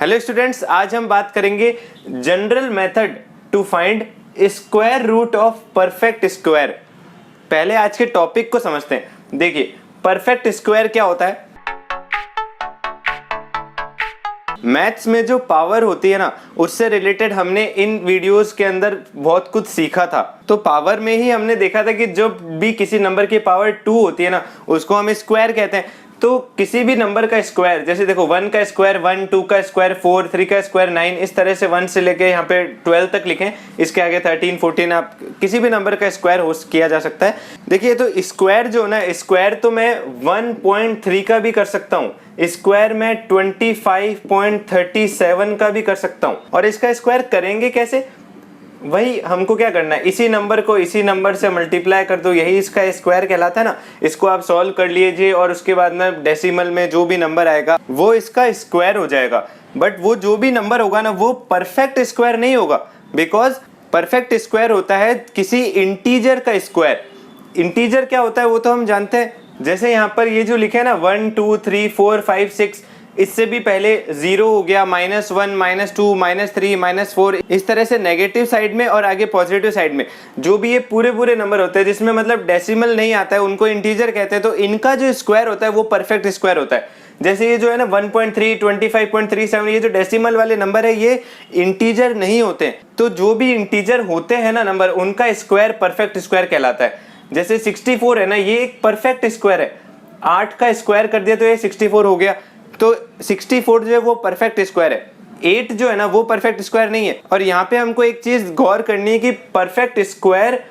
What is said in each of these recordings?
Hello students, आज हम बात करेंगे general method to find square root of perfect square. पहले आज के टॉपिक को समझते हैं। देखिए, परफेक्ट स्क्वायर क्या होता है। मैथ्स में जो पावर होती है ना, उससे रिलेटेड हमने इन वीडियोस के अंदर बहुत कुछ सीखा था। तो पावर में ही हमने देखा था कि जो भी किसी नंबर की पावर 2 होती है ना, उसको हम स्क्वायर कहते हैं। तो किसी भी नंबर का स्क्वायर, जैसे देखो 1 का स्क्वायर 1, 2 का स्क्वायर 4, 3 का स्क्वायर 9, इस तरह से 1 से लेके यहाँ पे 12 तक लिखें, इसके आगे 13, 14, आप किसी भी नंबर का स्क्वायर हो किया जा सकता है। देखिए, तो स्क्वायर जो ना, स्क्वायर तो मैं 1.3 का भी कर सकता हूँ, स्क्वायर में 25.37 का भी कर सकता हूँ। और इसका स्क्वायर करेंगे कैसे, वही हमको क्या करना है, इसी नंबर को इसी नंबर से मल्टीप्लाई कर दो, यही इसका स्क्वायर कहलाता है ना। इसको आप सॉल्व कर लीजिए और उसके बाद में डेसिमल में जो भी नंबर आएगा वो इसका स्क्वायर हो जाएगा। बट वो जो भी नंबर होगा ना, वो परफेक्ट स्क्वायर नहीं होगा, बिकॉज परफेक्ट स्क्वायर होता है किसी इंटीजर का स्क्वायर। इंटीजर क्या होता है वो तो हम जानते हैं। जैसे यहाँ पर ये जो लिखे है ना 1, 2, 3, 4, 5, 6, इससे भी पहले 0 हो गया, -1, -2, -3, -4, इस तरह से नेगेटिव साइड में और आगे पॉजिटिव साइड में जो भी ये पूरे नंबर होते हैं जिसमें मतलब डेसिमल नहीं आता है, उनको इंटीजर कहते हैं। तो इनका जो स्क्वायर होता है वो परफेक्ट स्क्वायर होता है। जैसे ये जो है ना 1.3, 25.37, ये जो डेसिमल वाले नंबर है ये इंटीजर नहीं होते हैं। तो जो भी इंटीजर होते हैं ना नंबर, उनका स्क्वायर परफेक्ट स्क्वायर कहलाता है। जैसे 64 है ना, ये एक परफेक्ट स्क्वायर है। 8 का स्क्वायर कर दिया तो ये 64 हो गया। तो 64 जो है वो परफेक्ट स्क्वायर है। 8 जो है ना वो परफेक्ट स्क्वायर नहीं है। और यहाँ पे हमको एक चीज गौर करनी है कि परफेक्ट स्क्वायर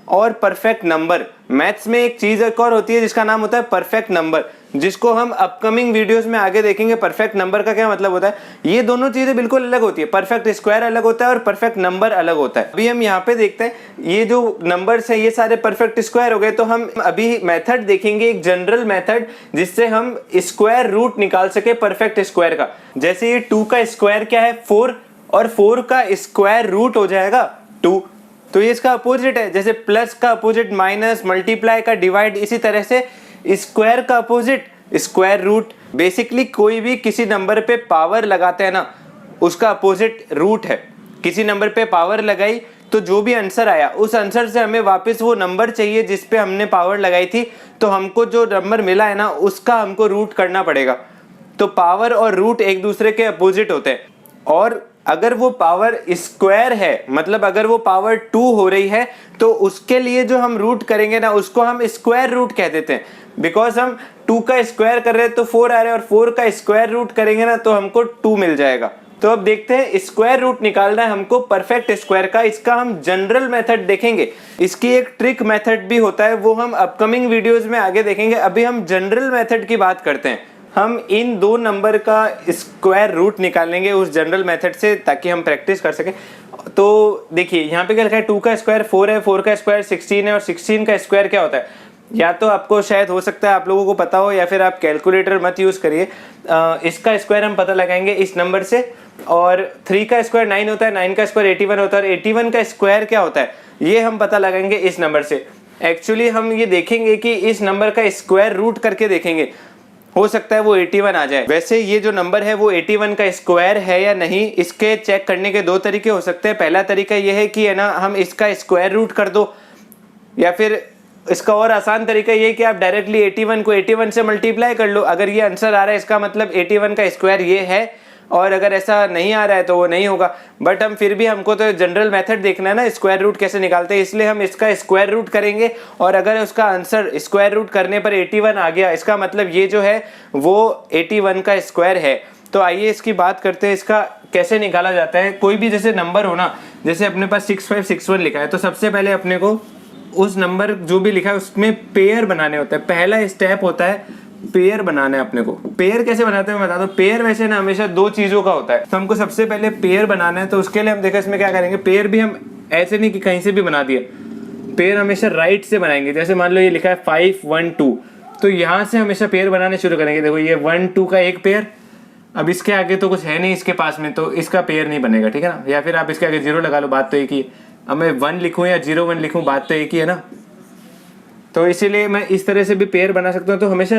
और परफेक्ट नंबर, मैथ्स में एक चीज एक और होती है जिसका नाम होता है परफेक्ट नंबर, जिसको हम अपकमिंग वीडियोस में आगे देखेंगे। परफेक्ट नंबर का क्या मतलब होता है, ये दोनों चीजें बिल्कुल अलग होती है। परफेक्ट स्क्वायर अलग होता है और परफेक्ट नंबर अलग होता है। अभी हम यहाँ पे देखते हैं, ये जो नंबर्स है ये सारे परफेक्ट स्क्वायर हो गए। तो हम अभी मेथड देखेंगे, एक जनरल मेथड, जिससे हम स्क्वायर रूट निकाल सके परफेक्ट स्क्वायर का। जैसे ये 2 का स्क्वायर क्या है 4, और 4 का स्क्वायर रूट हो जाएगा 2। तो ये इसका अपोजिट है। जैसे प्लस का अपोजिट माइनस, मल्टीप्लाई का डिवाइड, इसी तरह से स्क्वायर का अपोजिट स्क्वायर रूट। बेसिकली कोई भी किसी नंबर पे पावर लगाते हैं ना, उसका अपोजिट रूट है। किसी नंबर पे पावर लगाई तो जो भी आंसर आया, उस आंसर से हमें वापस वो नंबर चाहिए जिस पे हमने पावर लगाई थी। तो हमको जो नंबर मिला है ना, उसका हमको रूट करना पड़ेगा। तो पावर और रूट एक दूसरे के अपोजिट होते हैं। और अगर वो पावर स्क्वायर है, मतलब अगर वो पावर 2 हो रही है, तो उसके लिए जो हम रूट करेंगे ना, उसको हम स्क्वायर रूट कह देते हैं। बिकॉज हम 2 का स्क्वायर कर रहे हैं तो 4 आ रहा है, और 4 का स्क्वायर रूट करेंगे ना तो हमको 2 मिल जाएगा। तो अब देखते हैं, स्क्वायर रूट निकालना है हमको परफेक्ट स्क्वायर का। इसका हम जनरल मेथड देखेंगे। इसकी एक ट्रिक मेथड भी होता है, वो हम अपकमिंग वीडियोस में आगे देखेंगे। अभी हम जनरल मेथड की बात करते हैं। हम इन दो नंबर का स्क्वायर रूट निकालेंगे उस जनरल मेथड से, ताकि हम प्रैक्टिस कर सकें। तो देखिए, यहाँ पे क्या लिखा है, 2 का स्क्वायर 4 है, 4 का स्क्वायर 16 है, और 16 का स्क्वायर क्या होता है, या तो आपको शायद हो सकता है आप लोगों को पता हो, या फिर आप कैलकुलेटर मत यूज करिए। इसका स्क्वायर हम पता लगाएंगे इस नंबर से। और 3 का स्क्वायर 9 होता है, 9 का स्क्वायर 81 होता है, और 81 का स्क्वायर क्या होता है, ये हम पता लगाएंगे इस नंबर से। एक्चुअली हम ये देखेंगे कि इस नंबर का स्क्वायर रूट करके देखेंगे, हो सकता है वो 81 आ जाए। वैसे ये जो नंबर है वो 81 का स्क्वायर है या नहीं, इसके चेक करने के 2 तरीके हो सकते हैं। पहला तरीका ये है कि है ना, हम इसका स्क्वायर रूट कर दो, या फिर इसका और आसान तरीका ये है कि आप डायरेक्टली 81 को 81 से मल्टीप्लाई कर लो। अगर ये आंसर आ रहा है, इसका मतलब 81 का स्क्वायर ये है, और अगर ऐसा नहीं आ रहा है तो वो नहीं होगा। बट हम फिर भी, हमको तो जनरल मेथड देखना है ना, स्क्वायर रूट कैसे निकालते हैं, इसलिए हम इसका स्क्वायर रूट करेंगे। और अगर उसका आंसर स्क्वायर रूट करने पर 81 आ गया, इसका मतलब ये जो है वो 81 का स्क्वायर है। तो आइए इसकी बात करते हैं, इसका कैसे निकाला जाता है। कोई भी जैसे नंबर हो ना, जैसे अपने पास 6561 लिखा है, तो सबसे पहले अपने को उस नंबर जो भी लिखा है उसमें पेयर बनाने होता है। पहला स्टेप होता है पेयर बनाना है अपने को। पेयर कैसे बनाते हैं मैं बता दूं। पेयर वैसे ना हमेशा 2 चीजों का होता है, तो हमको सबसे पहले पेयर बनाना है। तो उसके लिए हम देखो इसमें क्या करेंगे, पेयर भी हम ऐसे नहीं कि कहीं से भी बना दिया, पेयर हमेशा राइट से बनाएंगे। जैसे मान लो ये लिखा है 5 1 2, तो यहाँ से हमेशा पेयर बनाने शुरू करेंगे। देखो ये 1 2 का एक पेयर, अब इसके आगे तो कुछ है नहीं इसके पास में, तो इसका पेयर नहीं बनेगा, ठीक है ना। या फिर आप इसके आगे 0 लगा लो, बात तो एक ही है। अब मैं 1 लिखूं या 0 1 लिखूं, बात तो एक ही है ना। तो इसीलिए मैं इस तरह से भी पेयर बना सकता हूँ। तो हमेशा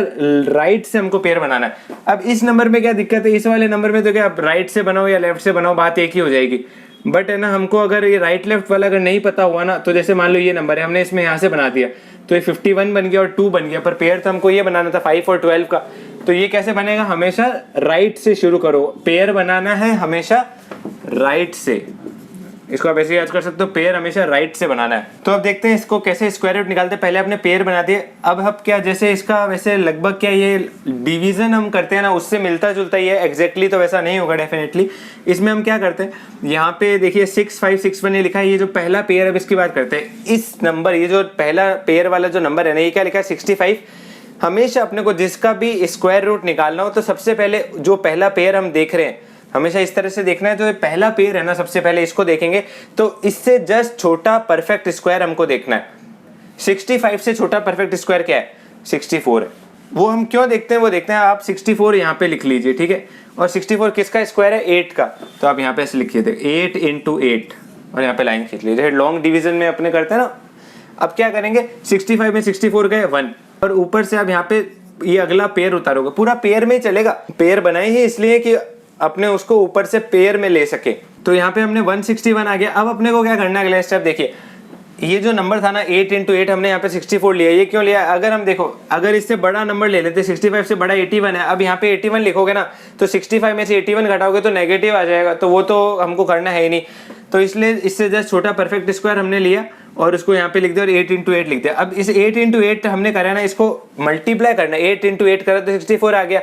राइट से हमको पेयर बनाना है। अब इस नंबर में क्या दिक्कत है, इस वाले नंबर में तो क्या आप राइट से बनाओ या लेफ्ट से बनाओ बात एक ही हो जाएगी। बट है ना, हमको अगर ये राइट लेफ्ट वाला अगर नहीं पता हुआ ना, तो जैसे मान लो ये नंबर है, हमने इसमें यहाँ से बना दिया तो ये 51 बन गया और 2 बन गया, पर पेयर तो हमको ये बनाना था 5 और 12 का। तो ये कैसे बनेगा, हमेशा राइट से शुरू करो, पेयर बनाना है हमेशा राइट से। इसको आप ऐसे याद कर सकते हो, पेयर हमेशा राइट से बनाना है। तो अब देखते हैं इसको कैसे स्क्वायर रूट निकालते हैं। पहले आपने पेयर बना दिए, अब हम क्या, जैसे इसका वैसे लगभग क्या ये डिवीजन हम करते हैं ना, उससे मिलता जुलता ही है। एग्जैक्टली तो वैसा नहीं होगा डेफिनेटली। इसमें हम क्या करते हैं, यहाँ पे देखिए 6 5 6 1 ये लिखा है, ये जो पहला पेयर है इसकी बात करते हैं। इस नंबर, ये जो पहला पेयर वाला जो नंबर है ना, ये क्या लिखा है 65। हमेशा अपने को जिसका भी स्क्वायर रूट निकालना हो तो सबसे पहले जो पहला पेयर हम देख रहे हैं हमेशा इस तरह से देखना है। जो पहला पेयर है ना, सबसे पहले इसको देखेंगे तो इससे जस्ट छोटा परफेक्ट स्क्वायर हमको देखना है। 65 से छोटा परफेक्ट स्क्वायर क्या है, 64 है। वो हम क्यों देखते हैं, वो देखते हैं, आप 64 यहाँ पे लिख लीजिए, ठीक है। और 64 किसका स्क्वायर है, 8 का। तो आप यहाँ पे ऐसे लिखिए 8 × 8 और यहाँ पे लाइन खींच लीजिए। लॉन्ग डिवीजन में अपने करते हैं ना। अब क्या करेंगे, 65 में 64 गए 1, और ऊपर से आप यहाँ पे ये अगला पेयर उतारोगे। पूरा पेयर में ही चलेगा, पेयर बनाए ही इसलिए कि अपने उसको ऊपर से पेयर में ले सके। तो यहाँ पे हमने 161 आ गया। अब अपने को क्या करना है, अगला स्टेप देखिए, ये जो नंबर था ना 8 × 8, हमने यहाँ पे 64 लिया। ये क्यों लिया, अगर हम देखो, अगर इससे बड़ा नंबर ले लेते, 65 से बड़ा 81 है। अब यहाँ पे 81 लिखोगे ना, तो 65 में से 81 घटाओगे तो नेगेटिव आ जाएगा, तो वो तो हमको करना है ही नहीं। तो इसलिए इससे जस्ट छोटा परफेक्ट स्क्वायर हमने लिया और उसको यहाँ पे लिख दिया और 8 × 8 लिख दिया। अब इस 8 × 8 हमने करा ना, इसको मल्टीप्लाई करना है। 8 × 8 करा तो 64 आ गया।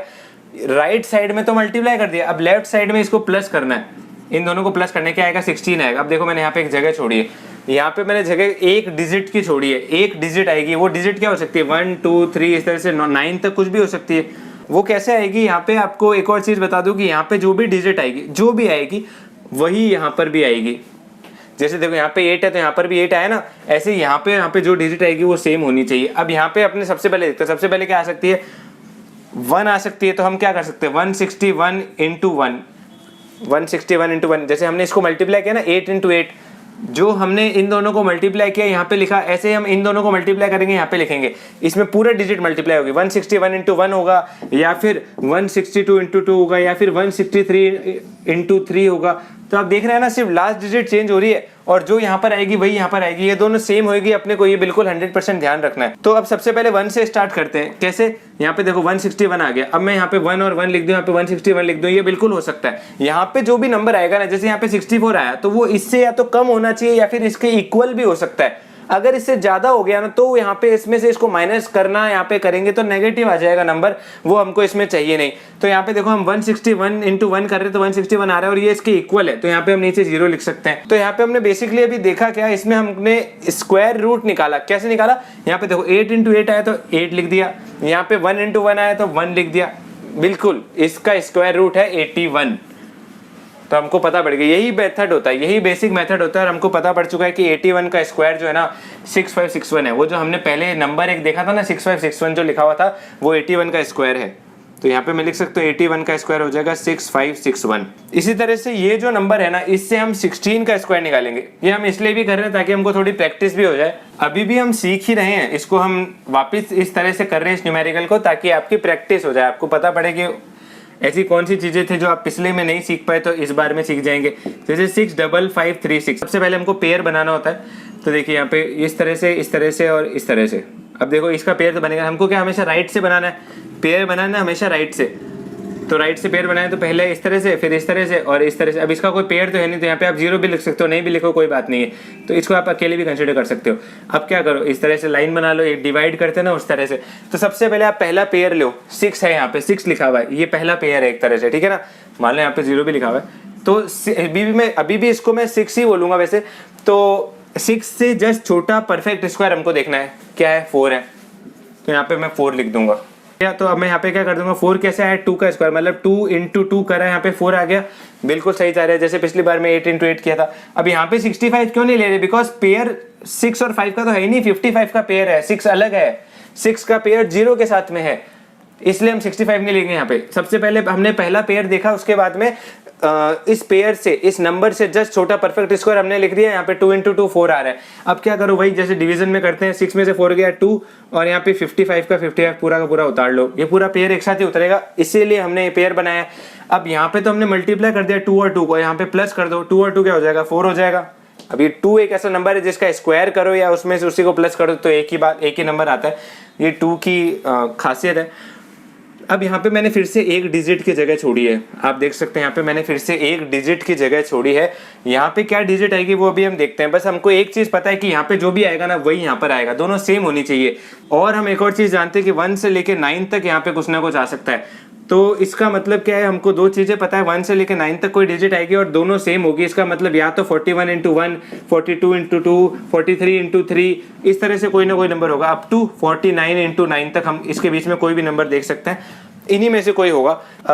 राइट साइड में तो मल्टीप्लाई कर दिया, अब लेफ्ट साइड में इसको प्लस करना है। इन दोनों को प्लस करने क्या आएगा, 16 आएगा। अब देखो मैंने यहाँ पे एक जगह छोड़ी है, यहाँ पे मैंने जगह एक डिजिट की छोड़ी है। एक डिजिट आएगी, वो डिजिट क्या हो सकती है, 1 2 3 इस तरह से 9 तक कुछ भी हो सकती है। वो कैसे आएगी, यहाँ पे आपको एक और चीज बता दूं कि यहाँ पे जो भी डिजिट आएगी, जो भी आएगी वही यहाँ पर भी आएगी। जैसे देखो यहाँ पे 8 है तो यहाँ पर भी 8 आया ना, ऐसे यहाँ पे जो डिजिट आएगी वो सेम होनी चाहिए। अब यहाँ पे अपने सबसे पहले देखते हैं, सबसे पहले क्या आ सकती है, 1 आ सकती है। तो हम क्या कर सकते हैं, 161 × 1, 161 × 1। जैसे हमने इसको मल्टीप्लाई किया ना 8 × 8, जो हमने इन दोनों को मल्टीप्लाई किया यहाँ पे लिखा, ऐसे हम इन दोनों को मल्टीप्लाई करेंगे, यहाँ पे लिखेंगे, इसमें पूरा डिजिट मल्टीप्लाई होगी। 161 × 1 होगा, या फिर 162 × 2 होगा, या फिर 163 × 3 होगा। तो आप देख रहे हैं ना, सिर्फ लास्ट डिजिट चेंज हो रही है और जो यहाँ पर आएगी वही यहाँ पर आएगी। ये दोनों सेम होगी, अपने को ये बिल्कुल 100% ध्यान रखना है। तो अब सबसे पहले 1 से स्टार्ट करते हैं। कैसे, यहाँ पे देखो 161 आ गया। अब मैं यहाँ पे 1 और 1 लिख दूं, यहाँ पे 161 लिख दूं, ये बिल्कुल हो सकता है। यहाँ पे जो भी नंबर आएगा ना, जैसे यहाँ पे 64 आया तो वो इससे या तो कम होना चाहिए या फिर इसके इक्वल भी हो सकता है। अगर इससे ज्यादा हो गया ना, तो यहाँ पे इसमें से इसको माइनस करना यहाँ पे करेंगे तो नेगेटिव आ जाएगा नंबर, वो हमको इसमें चाहिए नहीं। तो यहाँ पे देखो हम 161 × 1 कर रहे हैं तो 161 आ रहा है और ये इसके इक्वल है, तो यहाँ पे हम नीचे 0 लिख सकते हैं। तो यहाँ पे हमने बेसिकली अभी देखा क्या, इसमें हमने स्क्वायर रूट निकाला। कैसे निकाला, यहाँ पे देखो 8 × 8 आया तो 8 लिख दिया, यहाँ पे 1 × 1 आया तो 1 लिख दिया। बिल्कुल इसका स्क्वायर रूट है 81। तो हमको पता पड़ गया, यही मेथड होता है, यही बेसिक मेथड होता है। और हमको पता पड़ चुका है कि 81 का स्क्वायर जो है ना 6561 है। वो जो हमने पहले नंबर एक देखा था ना 6561 जो लिखा हुआ था, वो 81 का स्क्वायर है। तो यहाँ पे मैं लिख सकता हूँ 81 का स्क्वायर हो जाएगा 6561। इसी तरह से ये जो नंबर है ना, इससे हम 16 का स्क्वायर निकालेंगे। ये हम इसलिए भी कर रहे हैं ताकि हमको थोड़ी प्रैक्टिस भी हो जाए। अभी भी हम सीख ही रहे हैं, इसको हम वापस इस तरह से कर रहे हैं इस न्यूमेरिकल को, ताकि आपकी प्रैक्टिस हो जाए, आपको पता पड़े कि ऐसी कौन सी चीजें थी जो आप पिछले में नहीं सीख पाए तो इस बार में सीख जाएंगे। जैसे 65536, सबसे पहले हमको पेयर बनाना होता है। तो देखिए यहाँ पे इस तरह से और इस तरह से। अब देखो इसका पेयर तो बनेगा, हमको क्या हमेशा राइट से बनाना है, पेयर बनाना है हमेशा राइट से। तो राइट से पेयर बनाए तो पहले इस तरह से, फिर इस तरह से और इस तरह से। अब इसका कोई पेयर तो है नहीं, तो यहाँ पे आप 0 भी लिख सकते हो, नहीं भी लिखो कोई बात नहीं है, तो इसको आप अकेले भी कंसिडर कर सकते हो। अब क्या करो, इस तरह से लाइन बना लो, एक डिवाइड करते हैं ना उस तरह से। तो सबसे पहले आप पहला पेयर लो, 6 है, यहाँ पे 6 लिखा हुआ है, ये पहला पेयर है एक तरह से, ठीक है ना। मान लो यहाँ पे 0 भी लिखा हुआ है, तो अभी भी इसको मैं 6 ही बोलूंगा वैसे। तो 6 से जस्ट छोटा परफेक्ट स्क्वायर हमको देखना है, क्या है, 4 है, तो यहाँ पे मैं 4 लिख दूंगा। तो अब मैं यहाँ पे क्या कर दूंगा, 4 कैसे आया, 2 का स्क्वायर, मतलब 2 × 2 करा, यहाँ पे 4 आ गया। बिल्कुल सही जा रहा है, जैसे पिछली बार में 8 × 8 किया था। अब यहाँ पे 65 क्यों नहीं ले रहे, बिकॉज पेयर 6 और 5 का तो है ही नहीं, 55 का पेयर है, 6 अलग है, 6 का पेयर 0 के साथ में है, इसलिए हम 65 नहीं लेंगे। यहाँ पे सबसे पहले हमने पहला पेयर देखा, उसके बाद में इस पेयर से, इस नंबर से जस्ट छोटा परफेक्ट स्क्वायर हमने लिख दिया। यहाँ पे 2 × 2 4 आ रहा है। अब क्या करो भाई, जैसे डिवीजन में करते हैं, 6 में से 4 गया 2 और यहाँ पे 55 का 55 पूरा का पूरा उतार लो, ये पूरा पेयर एक साथ ही उतरेगा, इसीलिए हमने ये पेयर बनाया। अब यहाँ पे तो हमने मल्टीप्लाई कर दिया 2 और 2 को, यहाँ पे प्लस कर दो, 2 और 2 क्या हो जाएगा 4 हो जाएगा। अब ये 2 एक ऐसा नंबर है जिसका स्क्वायर करो या उसमें से उसी को प्लस करो तो एक ही नंबर आता है। ये 2 की खासियत है। अब यहाँ पे मैंने फिर से एक डिजिट की जगह छोड़ी है, आप देख सकते हैं यहाँ पे मैंने फिर से एक डिजिट की जगह छोड़ी है। यहाँ पे क्या डिजिट आएगी वो अभी हम देखते हैं। बस हमको एक चीज पता है कि यहाँ पे जो भी आएगा ना वही यहाँ पर आएगा, दोनों सेम होनी चाहिए। और हम एक और चीज जानते हैं कि 1 से लेके 9 तक यहाँ पे कुछ ना कुछ आ सकता है। तो इसका मतलब क्या है, हमको दो चीजें पता है, 1 से लेके 9 तक कोई डिजिट आएगी और दोनों सेम होगी। इसका मतलब या तो 41 × 1, 42 × 2, 43 × 3, इस तरह से कोई ना कोई नंबर होगा। अप टू 49 × 9 तक हम इसके बीच में कोई भी नंबर देख सकते हैं, इन्हीं में से कोई होगा।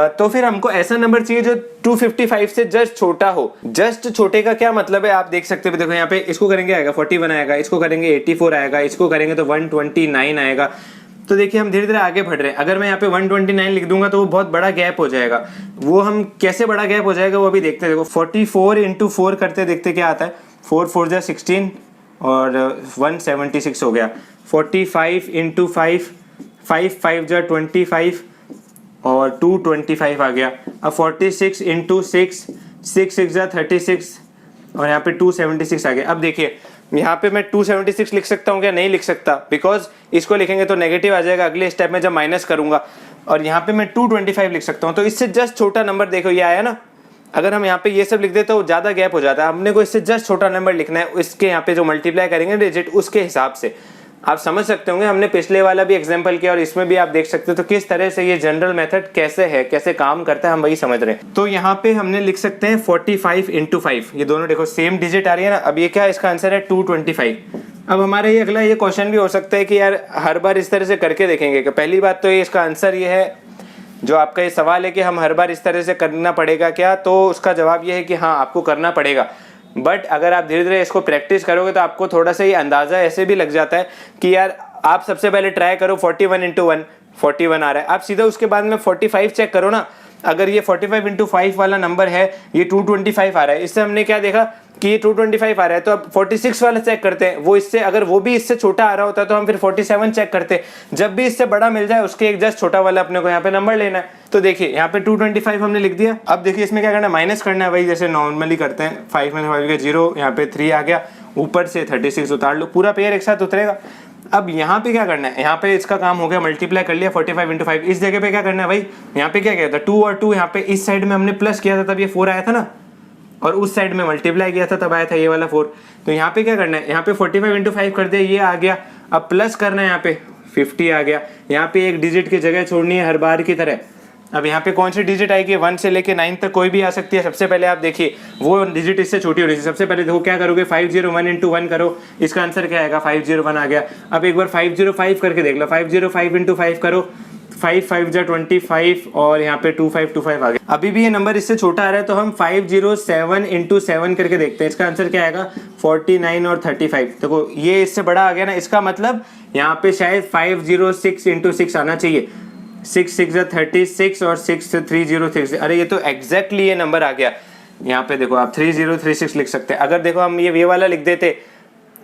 तो फिर हमको ऐसा नंबर चाहिए जो 255 से जस्ट छोटा हो। जस्ट छोटे का क्या मतलब है आप देख सकते हो, देखो यहाँ पे इसको करेंगे आएगा 41 आएगा, इसको करेंगे 84 आएगा, इसको करेंगे तो 129 आएगा। तो देखिए हम धीरे धीरे आगे बढ़ रहे हैं। अगर मैं यहाँ पे 129 लिख दूंगा तो वो बहुत बड़ा गैप हो जाएगा। वो हम कैसे बड़ा गैप हो जाएगा वो अभी देखते हैं। देखो 44 × 4 करते देखते क्या आता है, 4 4 जा 16 और 176 हो गया। 45 × 5, 5 5 जा 25 और 225 आ गया। अब 46 × 6, 6 6 जा 36 और यहाँ पे 276 आ गया। अब देखिए यहाँ पे मैं 276 लिख सकता हूँ क्या, नहीं लिख सकता, बिकॉज इसको लिखेंगे तो नेगेटिव आ जाएगा अगले स्टेप में जब माइनस करूंगा। और यहाँ पे मैं 225 लिख सकता हूँ। तो इससे जस्ट छोटा नंबर देखो ये आया ना। अगर हम यहाँ पे ये सब लिख दे तो ज़्यादा गैप हो जाता है। हमने को इससे जस्ट छोटा नंबर लिखना है, इसके यहाँ पे जो मल्टीप्लाई करेंगे डिजिट उसके हिसाब से। आप समझ सकते होंगे, हमने पिछले वाला भी एग्जांपल किया और इसमें भी आप देख सकते हो तो किस तरह से ये जनरल मेथड कैसे है, कैसे काम करता है, हम वही समझ रहे हैं। तो यहाँ पे हमने लिख सकते हैं 45 × 5, ये दोनों देखो सेम डिजिट आ रही है ना। अब ये क्या, इसका आंसर है 225। अब हमारे ये अगला ये क्वेश्चन भी हो सकता है कि यार हर बार इस तरह से करके देखेंगे कि पहली बात तो ये इसका आंसर ये है, जो आपका ये सवाल है कि हम हर बार इस तरह से करना पड़ेगा क्या, तो उसका जवाब ये है कि हाँ आपको करना पड़ेगा। बट अगर आप धीरे धीरे इसको प्रैक्टिस करोगे तो आपको थोड़ा सा ये अंदाजा ऐसे भी लग जाता है कि यार आप सबसे पहले ट्राई करो 41 × 1, 41 आ रहा है। आप सीधा उसके बाद में 45 चेक करो ना। अगर ये 45 × 5 वाला नंबर है, ये 225 आ रहा है, इससे हमने क्या देखा कि ये 225 आ रहा है। तो अब 46 वाला चेक करते हैं, वो इससे अगर वो भी इससे छोटा आ रहा होता तो हम फिर 47 चेक करते। जब भी इससे बड़ा मिल जाए उसके एक जस्ट छोटा वाला अपने को यहाँ पे नंबर लेना है। तो देखिए यहाँ पे 225 हमने लिख दिया। अब देखिए इसमें क्या करना है, माइनस करना है, वही जैसे नॉर्मली करते हैं। 5 में 5 गया 0, यहाँ पे 3 आ गया, ऊपर से 36 उतार लो, पूरा पेयर एक साथ उतरेगा। अब यहाँ पे क्या करना है, यहाँ पे इसका काम हो गया, मल्टीप्लाई कर लिया 45 × 5। इस जगह पे क्या करना है भाई, यहाँ पे क्या किया था 2 और 2, यहाँ पे इस साइड में हमने प्लस किया था तब ये 4 आया था ना, और उस साइड में मल्टीप्लाई किया था तब आया था ये वाला 4। तो यहाँ पे क्या करना है, यहाँ पे 45 × 5 कर दिया, ये आ गया। अब प्लस करना है, यहाँ पे 50 आ गया। यहाँ पे एक डिजिट की जगह छोड़नी है हर बार की तरह। अब यहाँ पे कौन सी डिजिट आएगी, 1 से लेके 9 तक कोई भी आ सकती है। सबसे पहले आप देखिए वो डिजिट इससे छोटी होनी चाहिए। सबसे पहले देखो क्या करोगे, 501 × 1 करो, इसका आंसर क्या आएगा 501 आ गया। अब एक बार 505 करके देख लो, 505 × 5 करो, 5 5 जा 25 और यहाँ पे 2525 आ गया। अभी भी ये नंबर इससे छोटा आ रहा है तो हम 507 × 7 करके देखते हैं, इसका आंसर क्या आएगा 49 और 35। देखो ये इससे बड़ा आ गया ना, इसका मतलब यहाँ पे शायद 506 × 6 आना चाहिए। 6 6 जा 36 और 6 3036। अरे ये तो एग्जैक्टली ये नंबर आ गया। यहाँ पे देखो आप 3036 लिख सकते हैं। अगर देखो हम ये वाला लिख देते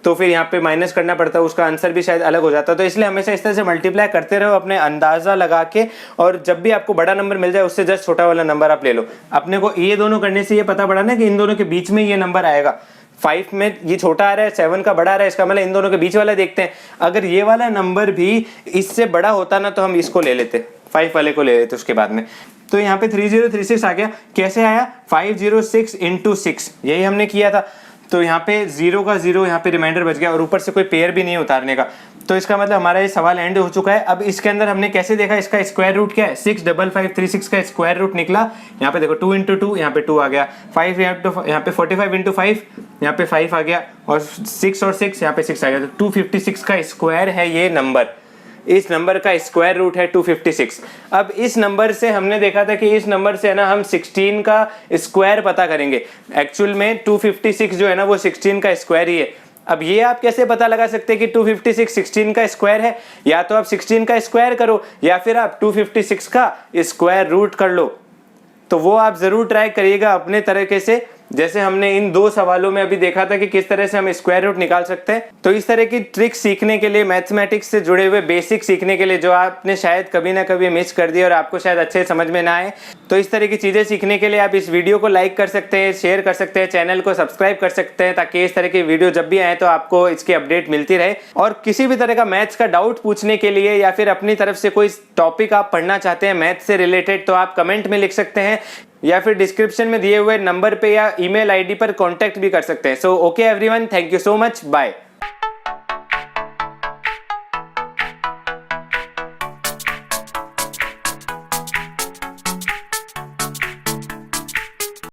तो फिर यहाँ पे माइनस करना पड़ता, उसका आंसर भी शायद अलग हो जाता। तो इसलिए हमेशा इस तरह से मल्टीप्लाई करते रहो अपने अंदाजा लगा के, और जब भी आपको बड़ा नंबर मिल जाए उससे जस्ट छोटा वाला नंबर आप ले लो। अपने को ये दोनों करने से ये पता पड़ा ना कि इन दोनों के बीच में ये नंबर आएगा। 5 में ये छोटा आ रहा है, 7 का बड़ा आ रहा है, इसका मतलब इन दोनों के बीच वाला देखते हैं। अगर ये वाला नंबर भी इससे बड़ा होता ना तो हम इसको ले लेते, 5 वाले को ले लेते उसके बाद में। तो यहाँ पे 3036 आ गया। कैसे आया, 506 × 6, यही हमने किया था। तो यहाँ पे 0 का 0 यहाँ पे रिमाइंडर बच गया और ऊपर से कोई पेयर भी नहीं उतारने का। तो इसका मतलब हमारा ये सवाल एंड हो चुका है। अब इसके अंदर हमने कैसे देखा, इसका स्क्वायर रूट क्या है, 65536 का स्क्वायर रूट निकला। यहाँ पे देखो 2 × 2, यहाँ पे 2 आ गया, 5 यहाँ पे 45 × 5, यहाँ पे 5 आ गया, और 6 और 6 यहाँ पे 6 आ गया। तो 256 का स्क्वायर है ये नंबर, इस नंबर का स्क्वायर रूट है 256। अब इस नंबर से हमने देखा था कि इस नंबर से है ना हम 16 का स्क्वायर पता करेंगे। एक्चुअल में 256 जो है ना वो 16 का स्क्वायर ही है। अब ये आप कैसे पता लगा सकते हैं कि 256 16 का स्क्वायर है, या तो आप 16 का स्क्वायर करो या फिर आप 256 का स्क्वायर रूट कर लो। तो वो आप ज़रूर ट्राई करिएगा अपने तरीके से, जैसे हमने इन 2 सवालों में अभी देखा था कि किस तरह से हम स्क्वायर रूट निकाल सकते हैं। तो इस तरह की ट्रिक्स सीखने के लिए, मैथमेटिक्स से जुड़े हुए बेसिक सीखने के लिए जो आपने शायद कभी ना कभी मिस कर दिया और आपको शायद अच्छे समझ में ना आए, तो इस तरह की चीज़ें सीखने के लिए आप इस वीडियो को लाइक कर सकते हैं, शेयर कर सकते हैं, चैनल को सब्सक्राइब कर सकते हैं, ताकि इस तरह की वीडियो जब भी आए तो आपको इसकी अपडेट मिलती रहे। और किसी भी तरह का मैथ्स का डाउट पूछने के लिए या फिर अपनी तरफ से कोई टॉपिक आप पढ़ना चाहते हैं मैथ्स से रिलेटेड, तो आप कमेंट में लिख सकते हैं या फिर डिस्क्रिप्शन में दिए हुए नंबर पे या ईमेल आईडी पर कांटेक्ट भी कर सकते हैं। So okay everyone, thank you so much, bye.